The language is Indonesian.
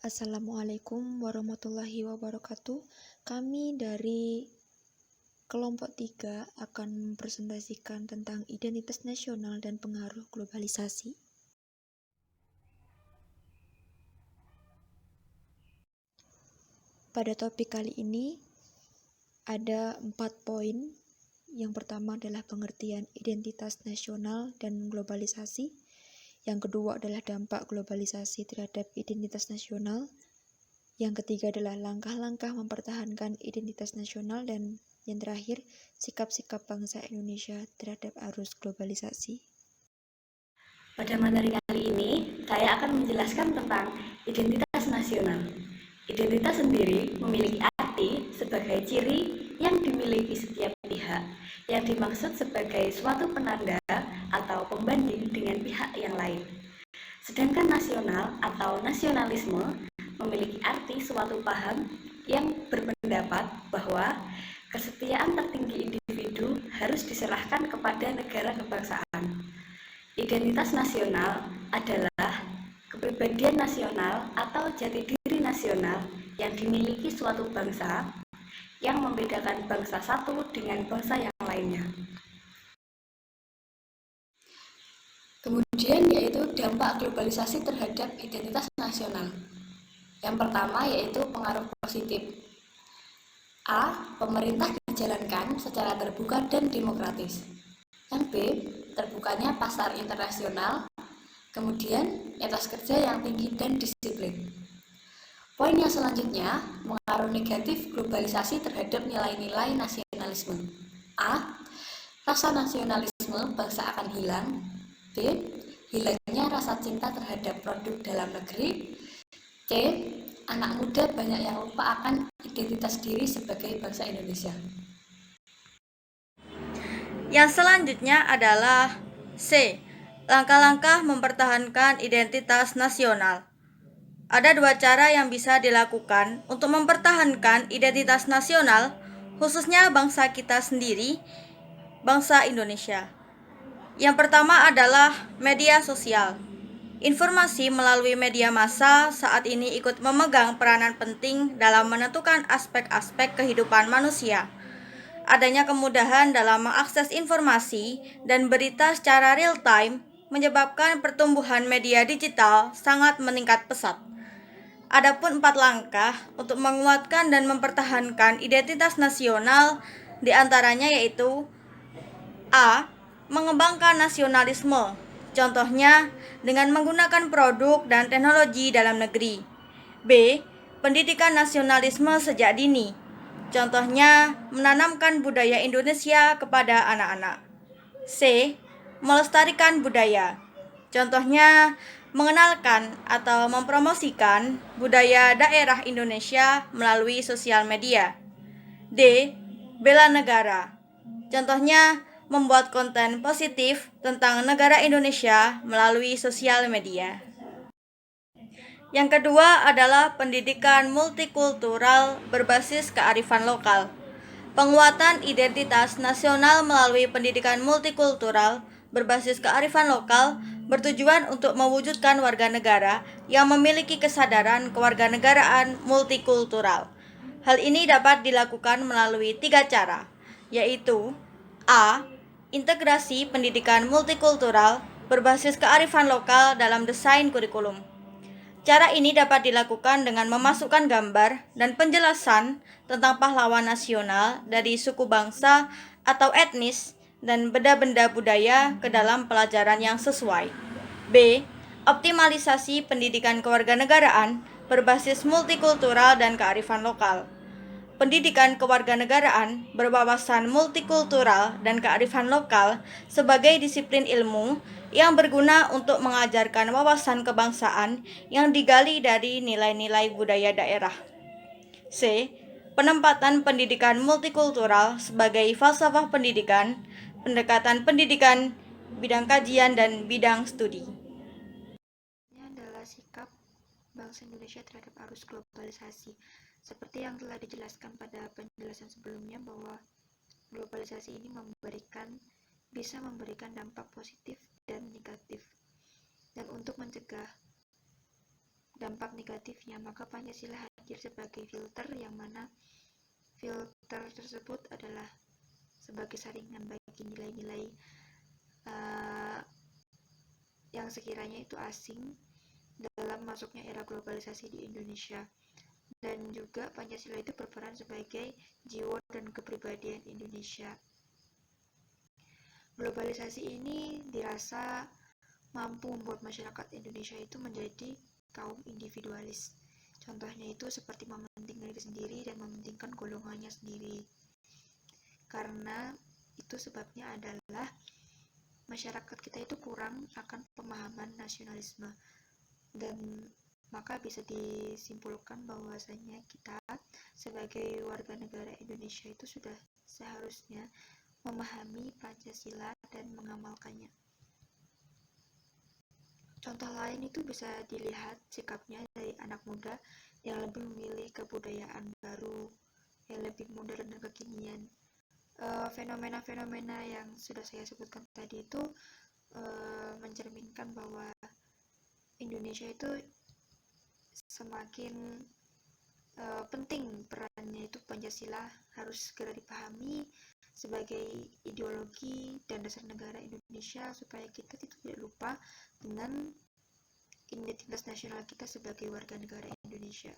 Assalamualaikum warahmatullahi wabarakatuh. Kami dari kelompok 3 akan mempresentasikan tentang identitas nasional dan pengaruh globalisasi. Pada topik kali ini ada 4 poin. Yang pertama adalah pengertian identitas nasional dan globalisasi. Yang kedua adalah dampak globalisasi terhadap identitas nasional. Yang ketiga adalah langkah-langkah mempertahankan identitas nasional, dan yang terakhir, sikap-sikap bangsa Indonesia terhadap arus globalisasi. Pada materi kali ini, saya akan menjelaskan tentang identitas nasional. Identitas sendiri memiliki arti sebagai ciri yang dimiliki setiap pihak, yang dimaksud sebagai suatu penanda atau pembanding dengan pihak yang lain. Sedangkan nasional atau nasionalisme memiliki arti suatu paham yang berpendapat bahwa kesetiaan tertinggi individu harus diserahkan kepada negara kebangsaan. Identitas nasional adalah kepribadian nasional atau jati diri nasional yang dimiliki suatu bangsa yang membedakan bangsa satu dengan bangsa yang lainnya. Kemudian yaitu dampak globalisasi terhadap identitas nasional. Yang pertama yaitu pengaruh positif. A. Pemerintah dijalankan secara terbuka dan demokratis. Yang B. Terbukanya pasar internasional. Kemudian etos kerja yang tinggi dan disiplin. Poin yang selanjutnya, pengaruh negatif globalisasi terhadap nilai-nilai nasionalisme. A. Rasa nasionalisme bangsa akan hilang. B. Hilangnya rasa cinta terhadap produk dalam negeri. C. Anak muda banyak yang lupa akan identitas diri sebagai bangsa Indonesia. Yang selanjutnya adalah C. Langkah-langkah mempertahankan identitas nasional. Ada 2 cara yang bisa dilakukan untuk mempertahankan identitas nasional, khususnya bangsa kita sendiri, bangsa Indonesia. Yang pertama adalah media sosial. Informasi melalui media massa saat ini ikut memegang peranan penting dalam menentukan aspek-aspek kehidupan manusia. Adanya kemudahan dalam mengakses informasi dan berita secara real time menyebabkan pertumbuhan media digital sangat meningkat pesat. Adapun 4 langkah untuk menguatkan dan mempertahankan identitas nasional diantaranya yaitu A. Mengembangkan nasionalisme. Contohnya dengan menggunakan produk dan teknologi dalam negeri. B. Pendidikan nasionalisme sejak dini. Contohnya menanamkan budaya Indonesia kepada anak-anak. C. Melestarikan budaya. Contohnya mengenalkan atau mempromosikan budaya daerah Indonesia melalui sosial media. D. Bela negara. Contohnya membuat konten positif tentang negara Indonesia melalui sosial media. Yang kedua adalah pendidikan multikultural berbasis kearifan lokal. Penguatan identitas nasional melalui pendidikan multikultural berbasis kearifan lokal bertujuan untuk mewujudkan warga negara yang memiliki kesadaran kewarganegaraan multikultural. Hal ini dapat dilakukan melalui 3 cara, yaitu A. Integrasi pendidikan multikultural berbasis kearifan lokal dalam desain kurikulum. Cara ini dapat dilakukan dengan memasukkan gambar dan penjelasan tentang pahlawan nasional dari suku bangsa atau etnis dan benda-benda budaya ke dalam pelajaran yang sesuai. B. Optimalisasi pendidikan kewarganegaraan berbasis multikultural dan kearifan lokal. Pendidikan kewarganegaraan berwawasan multikultural dan kearifan lokal sebagai disiplin ilmu yang berguna untuk mengajarkan wawasan kebangsaan yang digali dari nilai-nilai budaya daerah. C. Penempatan pendidikan multikultural sebagai falsafah pendidikan, pendekatan pendidikan, bidang kajian, dan bidang studi. Ini adalah sikap bangsa Indonesia terhadap arus globalisasi. Seperti yang telah dijelaskan pada penjelasan sebelumnya, bahwa globalisasi ini bisa memberikan dampak positif dan negatif. Dan untuk mencegah dampak negatifnya, maka Pancasila hadir sebagai filter, yang mana filter tersebut adalah sebagai saringan bagi nilai-nilai yang sekiranya itu asing dalam masuknya era globalisasi di Indonesia. Dan juga Pancasila itu berperan sebagai jiwa dan kepribadian Indonesia. Globalisasi ini dirasa mampu membuat masyarakat Indonesia itu menjadi kaum individualis. Contohnya itu seperti mementingkan diri sendiri dan mementingkan golongannya sendiri. Karena itu sebabnya adalah masyarakat kita itu kurang akan pemahaman nasionalisme, dan maka bisa disimpulkan bahwasanya kita sebagai warga negara Indonesia itu sudah seharusnya memahami Pancasila dan mengamalkannya. Contoh lain itu bisa dilihat sikapnya dari anak muda yang lebih memilih kebudayaan baru, yang lebih modern dan kekinian. Fenomena-fenomena yang sudah saya sebutkan tadi itu mencerminkan bahwa Indonesia itu semakin penting perannya, itu Pancasila harus segera dipahami sebagai ideologi dan dasar negara Indonesia, supaya kita tidak lupa dengan identitas nasional kita sebagai warga negara Indonesia.